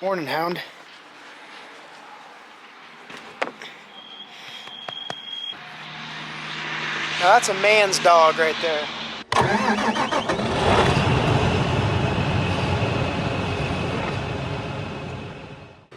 Morning, hound. Now that's a man's dog right there.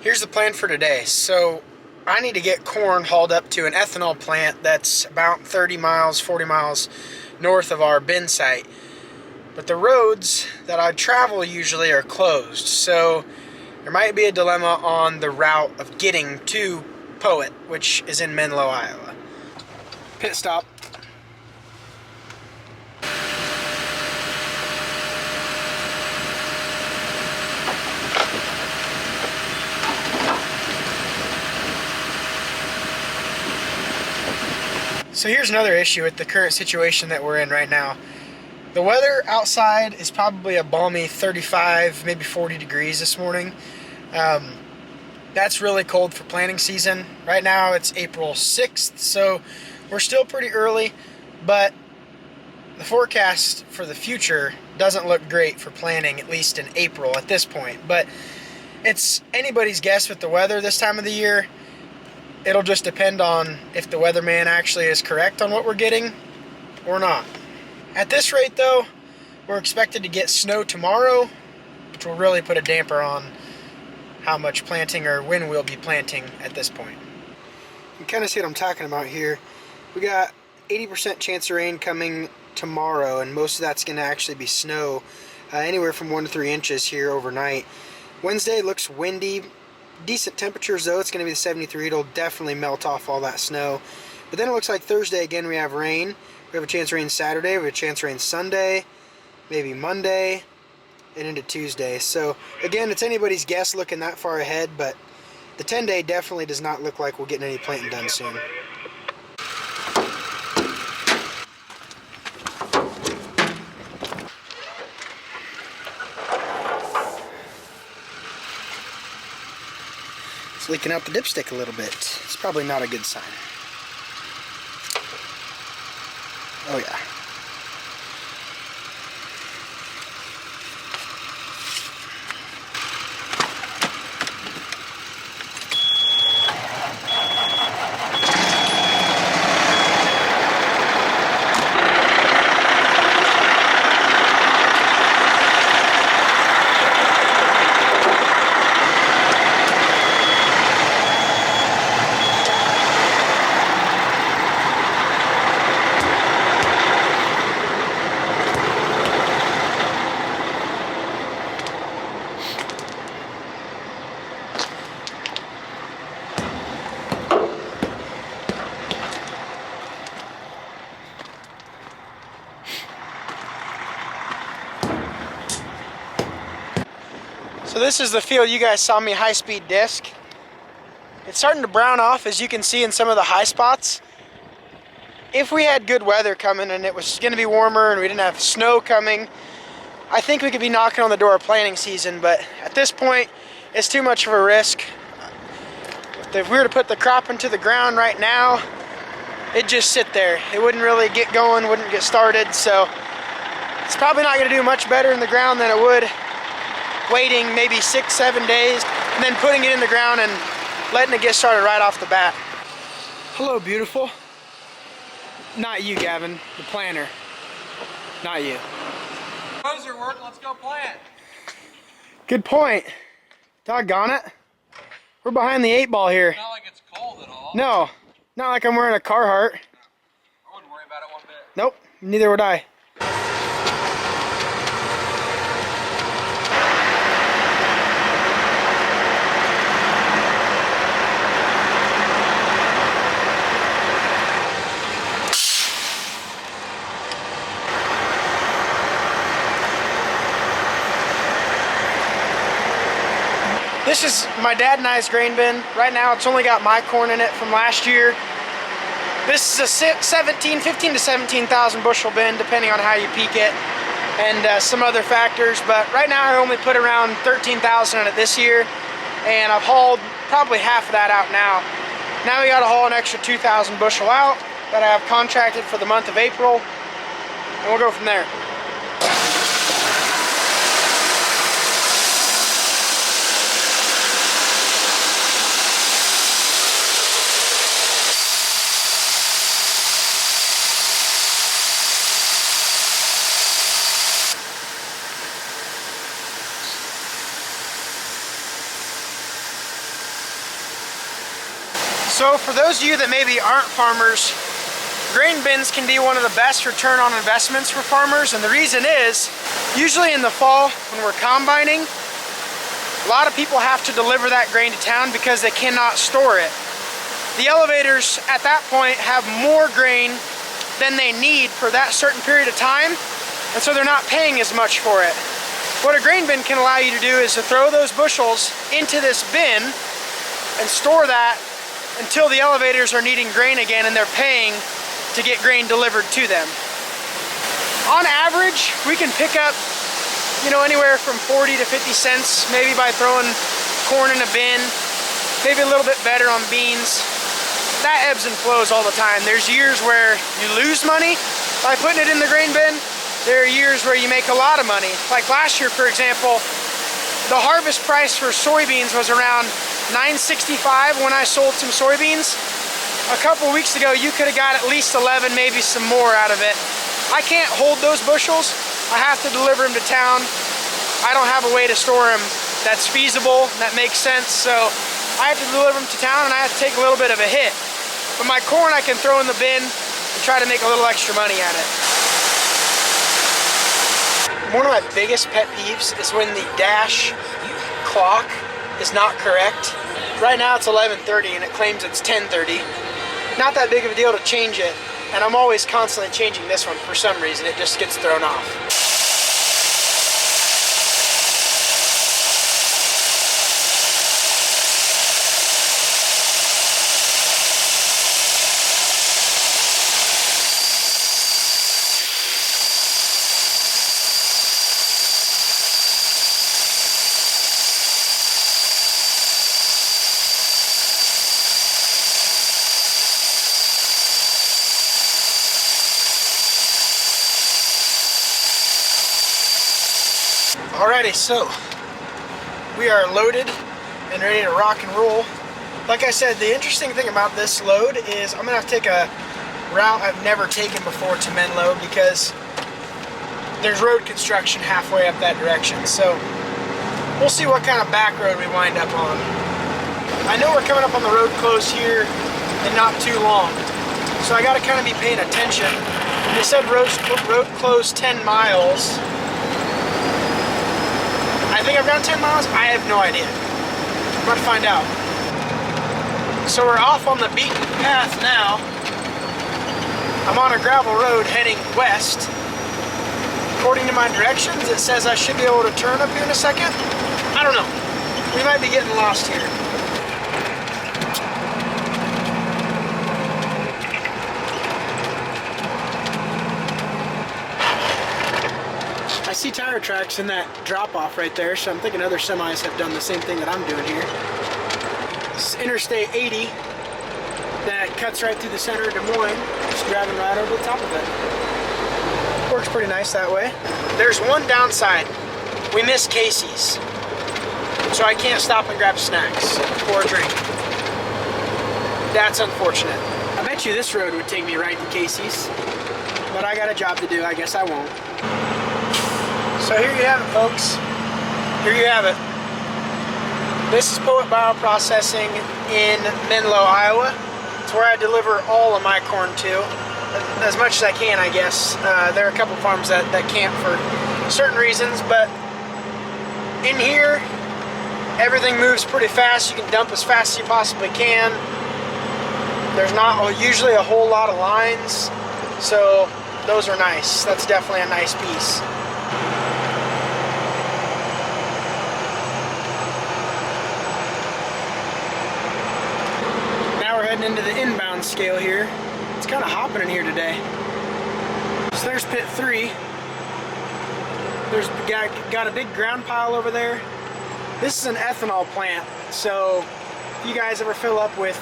Here's the plan for today. So I need to get corn hauled up to an ethanol plant that's about 30 miles, 40 miles north of our bin site. But the roads that I travel usually are closed, so there might be a dilemma on the route of getting to Poet, which is in Menlo, Iowa. Pit stop. So here's another issue with the current situation that we're in right now. The weather outside is probably a balmy 35, maybe 40 degrees this morning. That's really cold for planting season. Right now it's April 6th, so we're still pretty early, but the forecast for the future doesn't look great for planting, at least in April at this point. But it's anybody's guess with the weather this time of the year. It'll just depend on if the weatherman actually is correct on what we're getting or not. At this rate though, we're expected to get snow tomorrow, which will really put a damper on how much planting or when we'll be planting at this point. You can kind of see what I'm talking about here. We got 80% chance of rain coming tomorrow, and most of that's going to actually be snow, anywhere from 1 to 3 inches here overnight. Wednesday looks windy. Decent temperatures though. It's going to be the 73. It'll definitely melt off all that snow. But then it looks like Thursday again we have rain. We have a chance of rain Saturday. We have a chance of rain Sunday, maybe Monday, and into Tuesday. So again, it's anybody's guess looking that far ahead, but the 10-day definitely does not look like we're getting any planting done soon. It's leaking out the dipstick a little bit. It's probably not a good sign. Oh yeah. So this is the field you guys saw me high-speed disc. It's starting to brown off, as you can see in some of the high spots. If we had good weather coming and it was going to be warmer and we didn't have snow coming, I think we could be knocking on the door of planting season, but at this point it's too much of a risk. If we were to put the crop into the ground right now, it'd just sit there. It wouldn't really get going, wouldn't get started, so it's probably not going to do much better in the ground than it would waiting maybe 6-7 days and then putting it in the ground and letting it get started right off the bat. Hello, beautiful. Not you, Gavin, the planter. Not you. Dozer work, let's go plant. Good point. Doggone it. We're behind the 8 ball here. It's not like it's cold at all. No, not like I'm wearing a Carhartt. I wouldn't worry about it one bit. Nope, neither would I. This is my dad and I's grain bin. Right now it's only got my corn in it from last year. This is a 15 to 17,000 bushel bin, depending on how you peak it, and some other factors. But right now I only put around 13,000 in it this year, and I've hauled probably half of that out now. Now we gotta haul an extra 2,000 bushel out that I have contracted for the month of April, and we'll go from there. So for those of you that maybe aren't farmers, grain bins can be one of the best return on investments for farmers, and the reason is, usually in the fall when we're combining, a lot of people have to deliver that grain to town because they cannot store it. The elevators at that point have more grain than they need for that certain period of time, and so they're not paying as much for it. What a grain bin can allow you to do is to throw those bushels into this bin and store that until the elevators are needing grain again and they're paying to get grain delivered to them. On average, we can pick up, anywhere from 40 to 50 cents, maybe by throwing corn in a bin, maybe a little bit better on beans. That ebbs and flows all the time. There's years where you lose money by putting it in the grain bin. There are years where you make a lot of money. Like last year, for example, the harvest price for soybeans was around $9.65 when I sold some soybeans. A couple weeks ago, you could have got at least 11, maybe some more out of it. I can't hold those bushels. I have to deliver them to town. I don't have a way to store them that's feasible, that makes sense, so I have to deliver them to town and I have to take a little bit of a hit. But my corn I can throw in the bin and try to make a little extra money at it. One of my biggest pet peeves is when the dash clock is not correct. Right now it's 11:30 and it claims it's 10:30. Not that big of a deal to change it, and I'm always constantly changing this one for some reason. It just gets thrown off. Alrighty, so we are loaded and ready to rock and roll. Like I said, the interesting thing about this load is I'm gonna have to take a route I've never taken before to Menlo because there's road construction halfway up that direction. So we'll see what kind of back road we wind up on. I know we're coming up on the road closed here in not too long, so I gotta kind of be paying attention. They said road closed 10 miles. I think I've gone 10 miles. I have no idea. I'm about to find out. So we're off on the beaten path now. I'm on a gravel road heading west. According to my directions, it says I should be able to turn up here in a second. I don't know. We might be getting lost here. I see tire tracks in that drop-off right there, so I'm thinking other semis have done the same thing that I'm doing here. This is Interstate 80 that cuts right through the center of Des Moines, just driving right over the top of it. Works pretty nice that way. There's one downside. We miss Casey's, so I can't stop and grab snacks or a drink. That's unfortunate. I bet you this road would take me right to Casey's, but I got a job to do. I guess I won't. So here you have it, folks. Here you have it. This is Poet Bioprocessing in Menlo, Iowa. It's where I deliver all of my corn to, as much as I can, I guess. There are a couple farms that can't for certain reasons, but in here, everything moves pretty fast. You can dump as fast as you possibly can. There's not usually a whole lot of lines, so those are nice. That's definitely a nice piece. Heading into the inbound scale here. It's kind of hopping in here today. So there's pit 3. There's got a big ground pile over there. This is an ethanol plant, so if you guys ever fill up with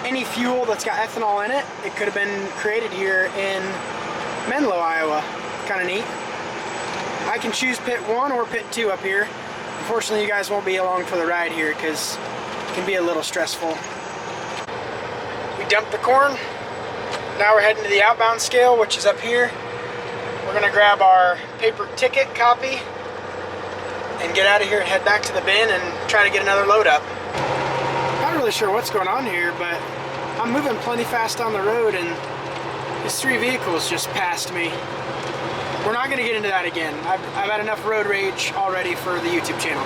any fuel that's got ethanol in it, it could have been created here in Menlo, Iowa. Kind of neat. I can choose pit 1 or pit 2 up here. Unfortunately, you guys won't be along for the ride here because it can be a little stressful. Dumped the corn. Now we're heading to the outbound scale, which is up here. We're gonna grab our paper ticket copy and get out of here and head back to the bin and try to get another load up. I really really sure what's going on here, but I'm moving plenty fast down the road and these 3 vehicles just passed me. We're not going to get into that again. I've had enough road rage already for the YouTube channel.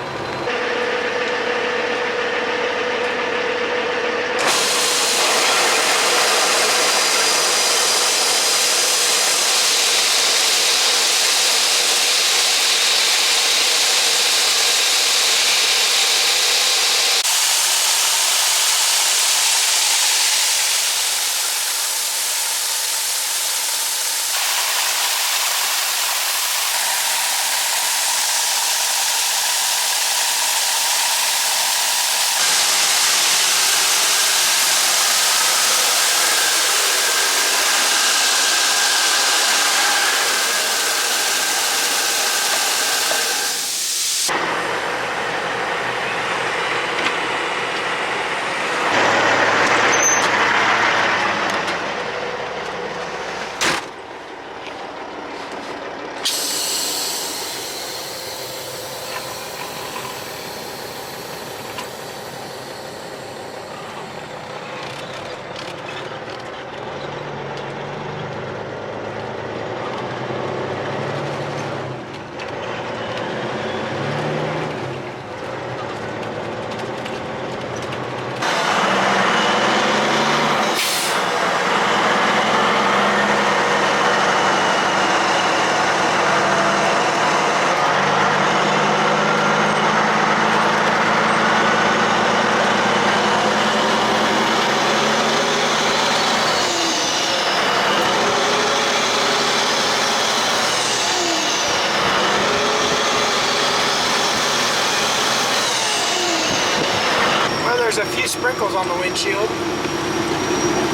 There's a few sprinkles on the windshield. I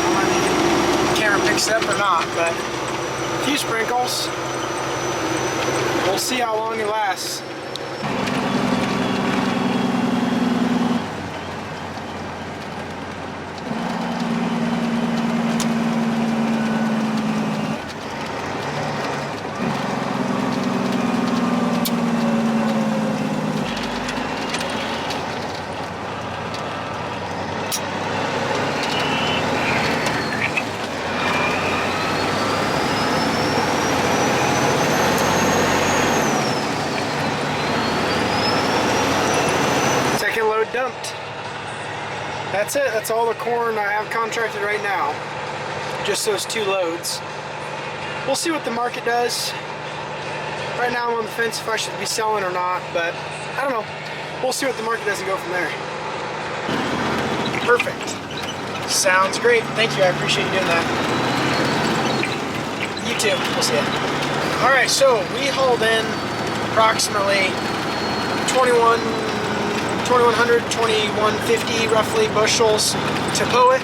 don't know if the camera picks it up or not, but a few sprinkles. We'll see how long it lasts. Dumped. That's it. That's all the corn I have contracted right now. Just those 2 loads. We'll see what the market does. Right now I'm on the fence if I should be selling or not, but I don't know. We'll see what the market does and go from there. Perfect. Sounds great. Thank you. I appreciate you doing that. You too. We'll see ya. Alright, so we hauled in approximately 2100, 2150 roughly bushels to Poet,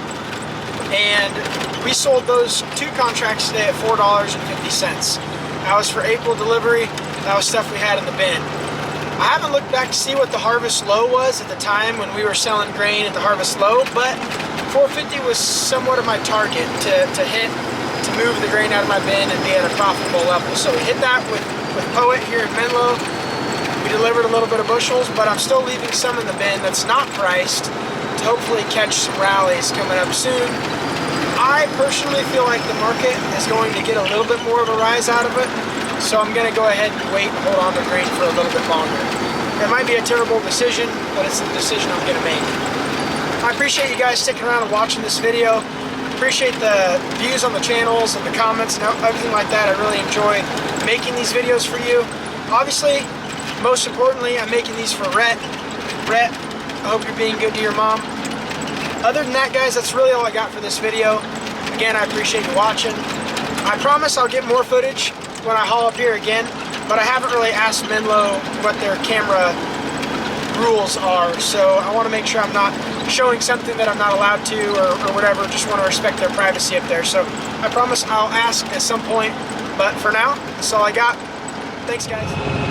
and we sold those 2 contracts today at $4.50. That was for April delivery. That was stuff we had in the bin. I haven't looked back to see what the harvest low was at the time when we were selling grain at the harvest low, but 450 was somewhat of my target to hit, to move the grain out of my bin and be at a profitable level. So we hit that with Poet here in Menlo. We delivered a little bit of bushels, but I'm still leaving some in the bin that's not priced to hopefully catch some rallies coming up soon. I personally feel like the market is going to get a little bit more of a rise out of it, so I'm going to go ahead and wait and hold on to grain for a little bit longer. It might be a terrible decision, but it's the decision I'm going to make. I appreciate you guys sticking around and watching this video. Appreciate the views on the channels and the comments and everything like that. I really enjoy making these videos for you. Obviously, most importantly, I'm making these for Rhett. Rhett, I hope you're being good to your mom. Other than that, guys, that's really all I got for this video. Again, I appreciate you watching. I promise I'll get more footage when I haul up here again, but I haven't really asked Menlo what their camera rules are, so I want to make sure I'm not showing something that I'm not allowed to or whatever. Just want to respect their privacy up there. So I promise I'll ask at some point, but for now, that's all I got. Thanks, guys.